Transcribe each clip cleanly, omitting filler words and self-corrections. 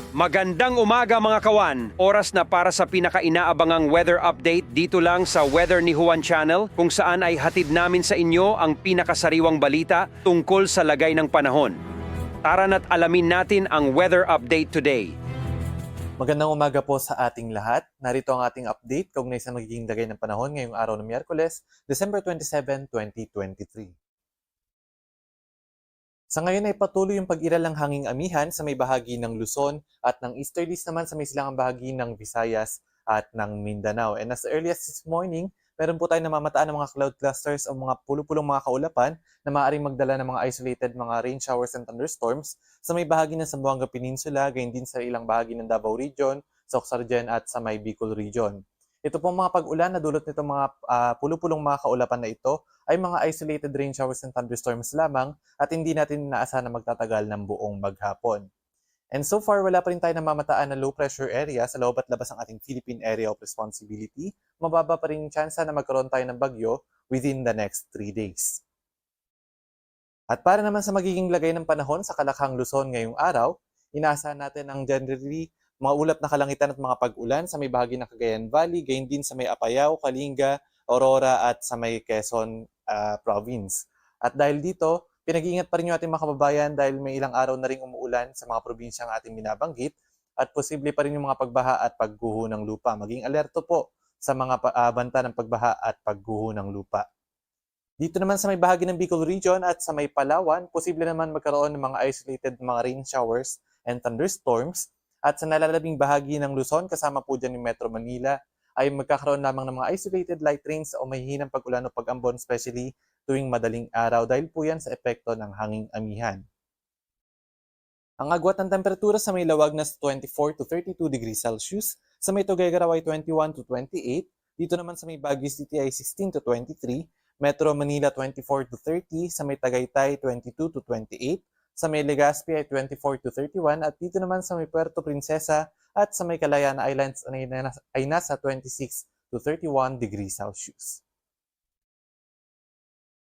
Magandang umaga mga kawan! Oras na para sa pinaka-inaabangang weather update dito lang sa Weather ni Juan Channel kung saan ay hatid namin sa inyo ang pinakasariwang balita tungkol sa lagay ng panahon. Tara na't alamin natin ang weather update today. Magandang umaga po sa ating lahat. Narito ang ating update kaugnay sa magiging lagay ng panahon ngayong araw ng Miyerkules, December 27, 2023. Sa ngayon ay patuloy yung pag-iral ng hanging amihan sa may bahagi ng Luzon at ng easterlies naman sa may silangang bahagi ng Visayas at ng Mindanao. And as early as this morning, meron po tayong namamataan ng mga cloud clusters o mga pulupulong mga kaulapan na maaaring magdala ng mga isolated mga rain showers and thunderstorms sa may bahagi ng Zamboanga Peninsula, gayon din sa ilang bahagi ng Davao Region, sa Oxargen at sa may Bicol Region. Ito pong mga pag-ulan na dulot nitong mga pulupulong mga kaulapan na ito ay mga isolated rain showers and thunderstorms lamang at hindi natin inaasahan na magtatagal ng buong maghapon. And so far, wala pa rin tayo namamataan na low pressure area sa loob at labas ng ating Philippine Area of Responsibility. Mababa pa rin yung tsansa na magkaroon tayo ng bagyo within the next 3 days. At para naman sa magiging lagay ng panahon sa Kalakhang Luzon ngayong araw, inaasahan natin ang generally mga ulap na kalangitan at mga pag-ulan sa may bahagi ng Cagayan Valley, gayon din sa may Apayao, Kalinga, Aurora at sa may Quezon province. At dahil dito, pinag-iingat pa rin yung ating mga kababayan dahil may ilang araw na rin umuulan sa mga probinsyang ating binabanggit at posible pa rin yung mga pagbaha at pagguho ng lupa. Maging alerto po sa mga banta ng pagbaha at pagguho ng lupa. Dito naman sa may bahagi ng Bicol Region at sa may Palawan, posible naman magkaroon ng mga isolated mga rain showers and thunderstorms. At sa nalalabing bahagi ng Luzon, kasama po dyan yung Metro Manila, ay magkakaroon lamang ng mga isolated light rains o mahihinang pag-ulan o pag-ambon, especially tuwing madaling araw dahil po yan sa epekto ng hanging amihan. Ang agwat ng temperatura sa may lawag na 24 to 32 degrees Celsius, sa may Tuguegarao ay 21 to 28, dito naman sa may Baguio City ay 16 to 23, Metro Manila 24 to 30, sa may Tagaytay 22 to 28, sa may Legazpi ay 24 to 31 at dito naman sa may Puerto Princesa at sa may Calayan Islands ay nasa 26 to 31 degrees Celsius.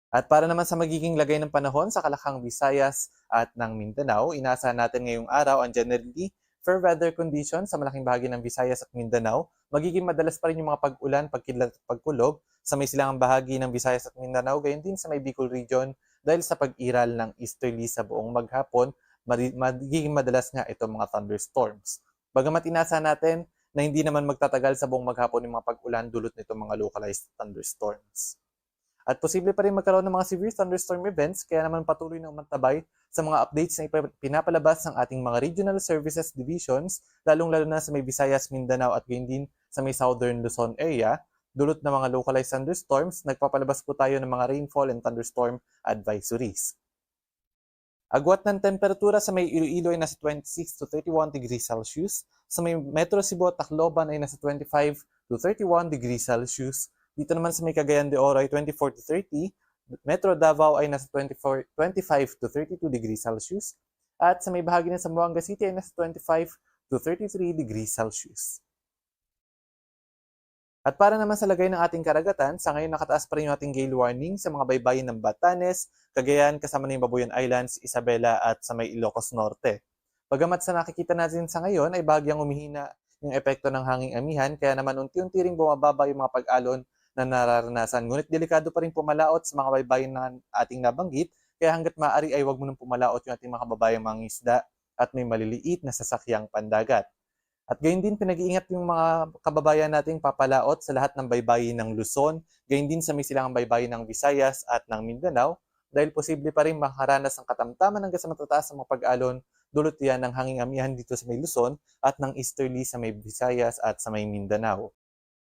At para naman sa magiging lagay ng panahon sa Kalakhang Visayas at ng Mindanao, inaasahan natin ngayong araw ang generally fair weather conditions sa malaking bahagi ng Visayas at Mindanao. Magiging madalas pa rin yung mga pag-ulan, pagkidlat at pagkulog sa may silangang bahagi ng Visayas at Mindanao, gayon din sa may Bicol Region dahil sa pag-iral ng easterly sa buong maghapon, magiging madalas nga itong mga thunderstorms. Bagamat inaasahan natin na hindi naman magtatagal sa buong maghapon yung mga pag-ulan dulot nitong mga localized thunderstorms. At posible pa rin magkaroon ng mga severe thunderstorm events, kaya naman patuloy na umantabay sa mga updates na pinapalabas ng ating mga regional services divisions, lalong-lalo na sa may Visayas, Mindanao at gayon din sa may Southern Luzon area. Dulot ng mga localized thunderstorms, nagpapalabas po tayo ng mga rainfall and thunderstorm advisories. Agwat ng temperatura sa may Iloilo ay nasa 26 to 31 degrees Celsius, sa may Metro Cebu at Tacloban ay nasa 25 to 31 degrees Celsius, dito naman sa may Cagayan de Oro ay 24 to 30, Metro Davao ay nasa 25 to 32 degrees Celsius, at sa may bahagi ng Zamboanga City ay nasa 25 to 33 degrees Celsius. At para naman sa lagay ng ating karagatan, sa ngayon nakataas pa rin yung ating gale warning sa mga baybayin ng Batanes, Cagayan, kasama na yung Babuyan Islands, Isabela at sa may Ilocos Norte. Bagamat sa nakikita natin sa ngayon ay bahagyang umihina yung epekto ng hanging amihan, kaya naman unti-unti ring bumababa yung mga pag-alon na nararanasan. Ngunit delikado pa rin pumalaot sa mga baybayin na ating nabanggit, kaya hanggat maaari ay huwag mo nang pumalaot yung ating mga kababayang mangingisda at may maliliit na sasakyang pandagat. At gayon din pinag-iingat yung mga kababayan nating papalaot sa lahat ng baybayin ng Luzon, gayon din sa may silangang baybayin ng Visayas at ng Mindanao, dahil posible pa rin makaranas ng katamtaman hanggang sa matataas ng mga pag-alon, dulot yan ng hanging amihan dito sa may Luzon at ng easterly sa may Visayas at sa may Mindanao.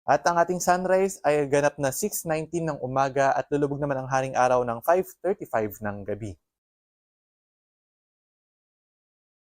At ang ating sunrise ay ganap na 6:19 ng umaga at lulubog naman ang haring araw ng 5:35 ng gabi.